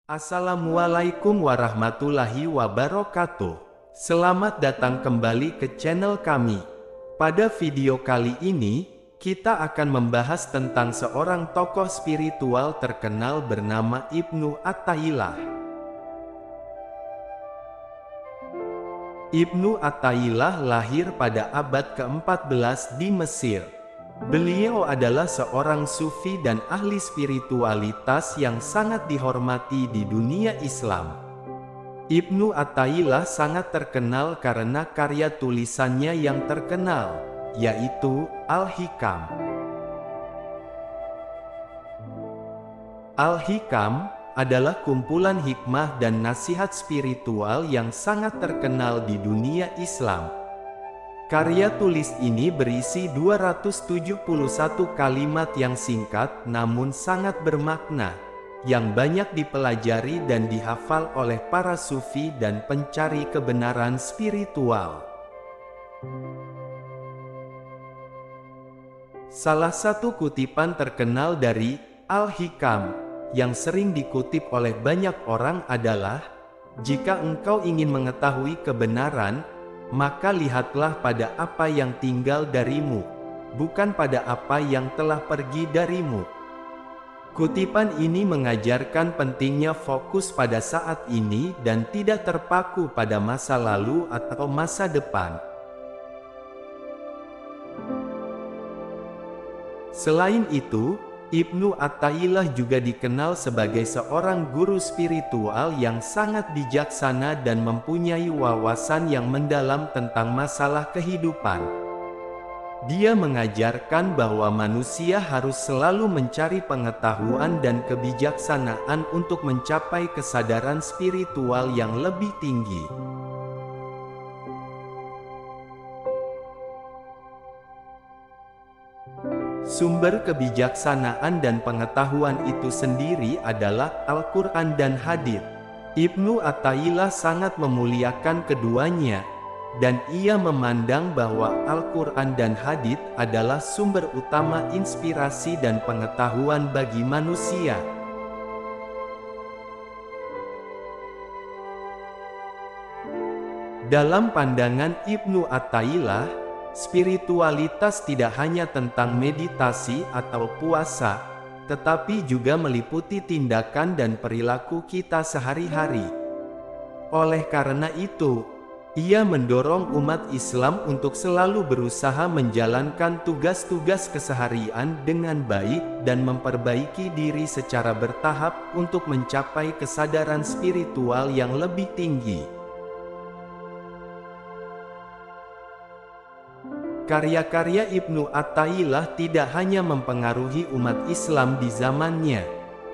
Assalamualaikum warahmatullahi wabarakatuh. Selamat datang kembali ke channel kami. Pada video kali ini, kita akan membahas tentang seorang tokoh spiritual terkenal bernama Ibnu Atha'illah. Ibnu Atha'illah lahir pada abad ke-14 di Mesir. Beliau adalah seorang sufi dan ahli spiritualitas yang sangat dihormati di dunia Islam. Ibnu Atha'illah sangat terkenal karena karya tulisannya yang terkenal, yaitu Al-Hikam. Al-Hikam adalah kumpulan hikmah dan nasihat spiritual yang sangat terkenal di dunia Islam. Karya tulis ini berisi 271 kalimat yang singkat namun sangat bermakna, yang banyak dipelajari dan dihafal oleh para sufi dan pencari kebenaran spiritual. Salah satu kutipan terkenal dari Al-Hikam yang sering dikutip oleh banyak orang adalah, "Jika engkau ingin mengetahui kebenaran, maka lihatlah pada apa yang tinggal darimu, bukan pada apa yang telah pergi darimu." Kutipan ini mengajarkan pentingnya fokus pada saat ini dan tidak terpaku pada masa lalu atau masa depan. Selain itu, Ibnu Atha'illah juga dikenal sebagai seorang guru spiritual yang sangat bijaksana dan mempunyai wawasan yang mendalam tentang masalah kehidupan. Dia mengajarkan bahwa manusia harus selalu mencari pengetahuan dan kebijaksanaan untuk mencapai kesadaran spiritual yang lebih tinggi. Sumber kebijaksanaan dan pengetahuan itu sendiri adalah Al-Quran dan Hadits. Ibnu Atha'illah sangat memuliakan keduanya, dan ia memandang bahwa Al-Quran dan Hadits adalah sumber utama inspirasi dan pengetahuan bagi manusia. Dalam pandangan Ibnu Atha'illah, spiritualitas tidak hanya tentang meditasi atau puasa, tetapi juga meliputi tindakan dan perilaku kita sehari-hari. Oleh karena itu, ia mendorong umat Islam untuk selalu berusaha menjalankan tugas-tugas keseharian dengan baik dan memperbaiki diri secara bertahap untuk mencapai kesadaran spiritual yang lebih tinggi. Karya-karya Ibnu Atha'illah tidak hanya mempengaruhi umat Islam di zamannya,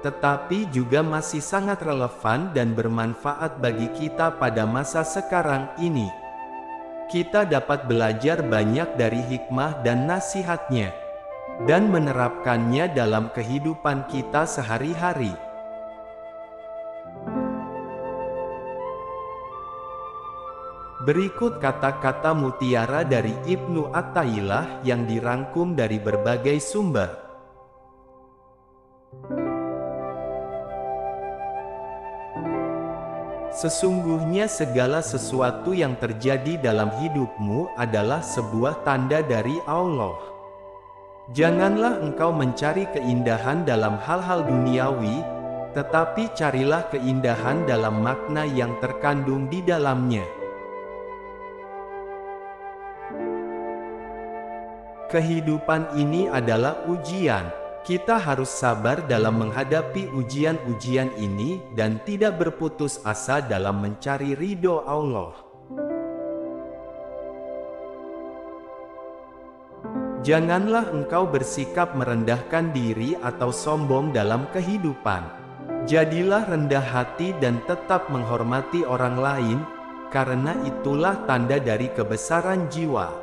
tetapi juga masih sangat relevan dan bermanfaat bagi kita pada masa sekarang ini. Kita dapat belajar banyak dari hikmah dan nasihatnya, dan menerapkannya dalam kehidupan kita sehari-hari. Berikut kata-kata mutiara dari Ibnu Atha'illah yang dirangkum dari berbagai sumber. Sesungguhnya segala sesuatu yang terjadi dalam hidupmu adalah sebuah tanda dari Allah. Janganlah engkau mencari keindahan dalam hal-hal duniawi, tetapi carilah keindahan dalam makna yang terkandung di dalamnya. Kehidupan ini adalah ujian. Kita harus sabar dalam menghadapi ujian-ujian ini dan tidak berputus asa dalam mencari ridho Allah. Janganlah engkau bersikap merendahkan diri atau sombong dalam kehidupan. Jadilah rendah hati dan tetap menghormati orang lain, karena itulah tanda dari kebesaran jiwa.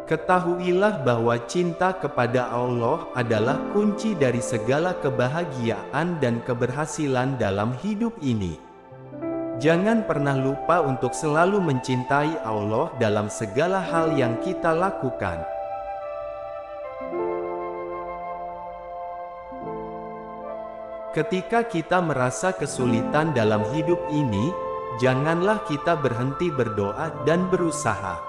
Ketahuilah bahwa cinta kepada Allah adalah kunci dari segala kebahagiaan dan keberhasilan dalam hidup ini. Jangan pernah lupa untuk selalu mencintai Allah dalam segala hal yang kita lakukan. Ketika kita merasa kesulitan dalam hidup ini, janganlah kita berhenti berdoa dan berusaha.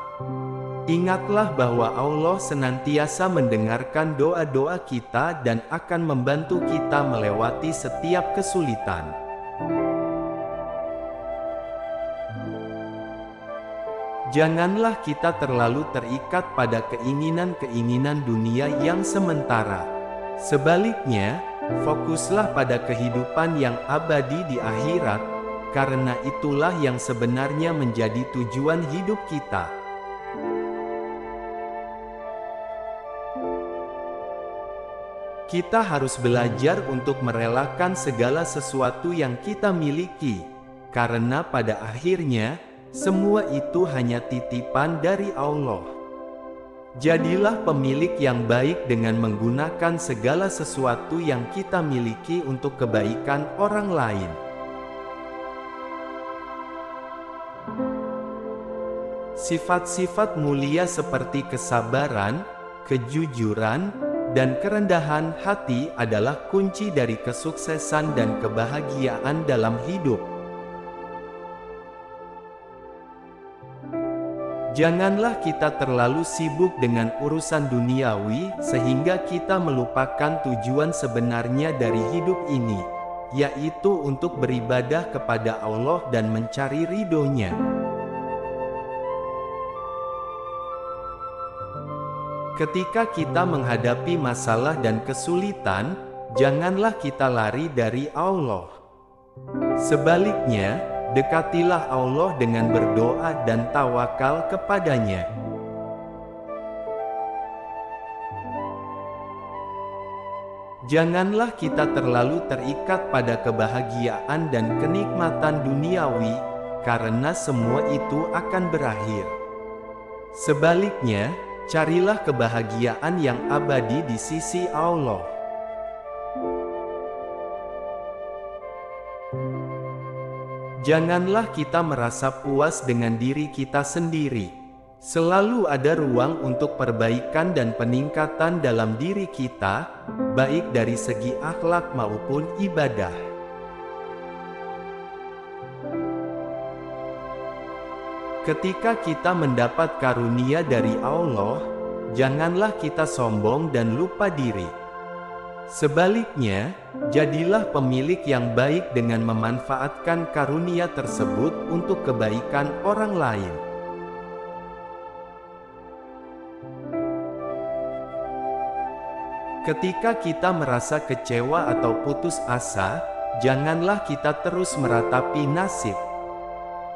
Ingatlah bahwa Allah senantiasa mendengarkan doa-doa kita dan akan membantu kita melewati setiap kesulitan. Janganlah kita terlalu terikat pada keinginan-keinginan dunia yang sementara. Sebaliknya, fokuslah pada kehidupan yang abadi di akhirat, karena itulah yang sebenarnya menjadi tujuan hidup kita. Kita harus belajar untuk merelakan segala sesuatu yang kita miliki, karena pada akhirnya, semua itu hanya titipan dari Allah. Jadilah pemilik yang baik dengan menggunakan segala sesuatu yang kita miliki untuk kebaikan orang lain. Sifat-sifat mulia seperti kesabaran, kejujuran, dan kerendahan hati adalah kunci dari kesuksesan dan kebahagiaan dalam hidup. Janganlah kita terlalu sibuk dengan urusan duniawi sehingga kita melupakan tujuan sebenarnya dari hidup ini, yaitu untuk beribadah kepada Allah dan mencari ridho-Nya. Ketika kita menghadapi masalah dan kesulitan, janganlah kita lari dari Allah. Sebaliknya, dekatilah Allah dengan berdoa dan tawakal kepadanya. Janganlah kita terlalu terikat pada kebahagiaan dan kenikmatan duniawi, karena semua itu akan berakhir. Sebaliknya, carilah kebahagiaan yang abadi di sisi Allah. Janganlah kita merasa puas dengan diri kita sendiri. Selalu ada ruang untuk perbaikan dan peningkatan dalam diri kita, baik dari segi akhlak maupun ibadah. Ketika kita mendapat karunia dari Allah, janganlah kita sombong dan lupa diri. Sebaliknya, jadilah pemilik yang baik dengan memanfaatkan karunia tersebut untuk kebaikan orang lain. Ketika kita merasa kecewa atau putus asa, janganlah kita terus meratapi nasib.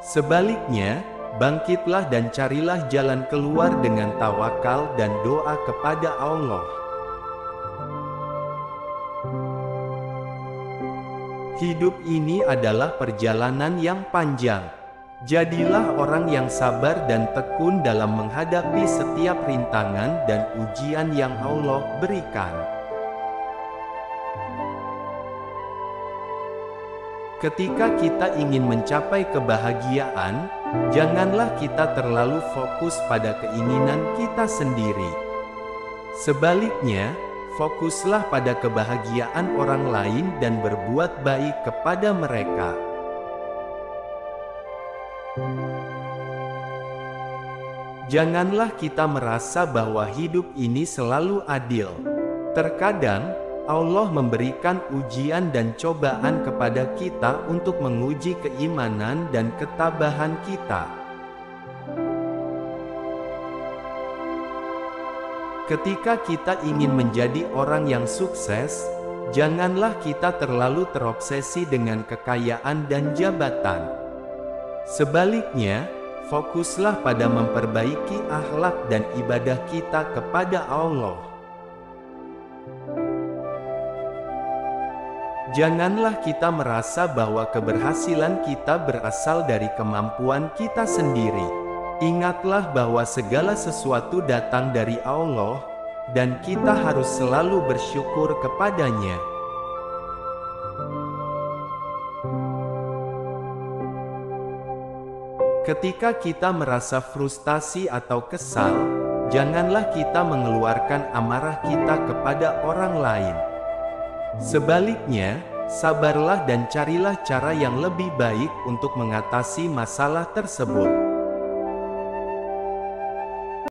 Sebaliknya, bangkitlah dan carilah jalan keluar dengan tawakal dan doa kepada Allah. Hidup ini adalah perjalanan yang panjang. Jadilah orang yang sabar dan tekun dalam menghadapi setiap rintangan dan ujian yang Allah berikan. Ketika kita ingin mencapai kebahagiaan, janganlah kita terlalu fokus pada keinginan kita sendiri. Sebaliknya, fokuslah pada kebahagiaan orang lain dan berbuat baik kepada mereka. Janganlah kita merasa bahwa hidup ini selalu adil. Terkadang, Allah memberikan ujian dan cobaan kepada kita untuk menguji keimanan dan ketabahan kita. Ketika kita ingin menjadi orang yang sukses, janganlah kita terlalu terobsesi dengan kekayaan dan jabatan. Sebaliknya, fokuslah pada memperbaiki akhlak dan ibadah kita kepada Allah. Janganlah kita merasa bahwa keberhasilan kita berasal dari kemampuan kita sendiri. Ingatlah bahwa segala sesuatu datang dari Allah, dan kita harus selalu bersyukur kepadanya. Ketika kita merasa frustasi atau kesal, janganlah kita mengeluarkan amarah kita kepada orang lain. Sebaliknya, Sabarlah dan carilah cara yang lebih baik untuk mengatasi masalah tersebut.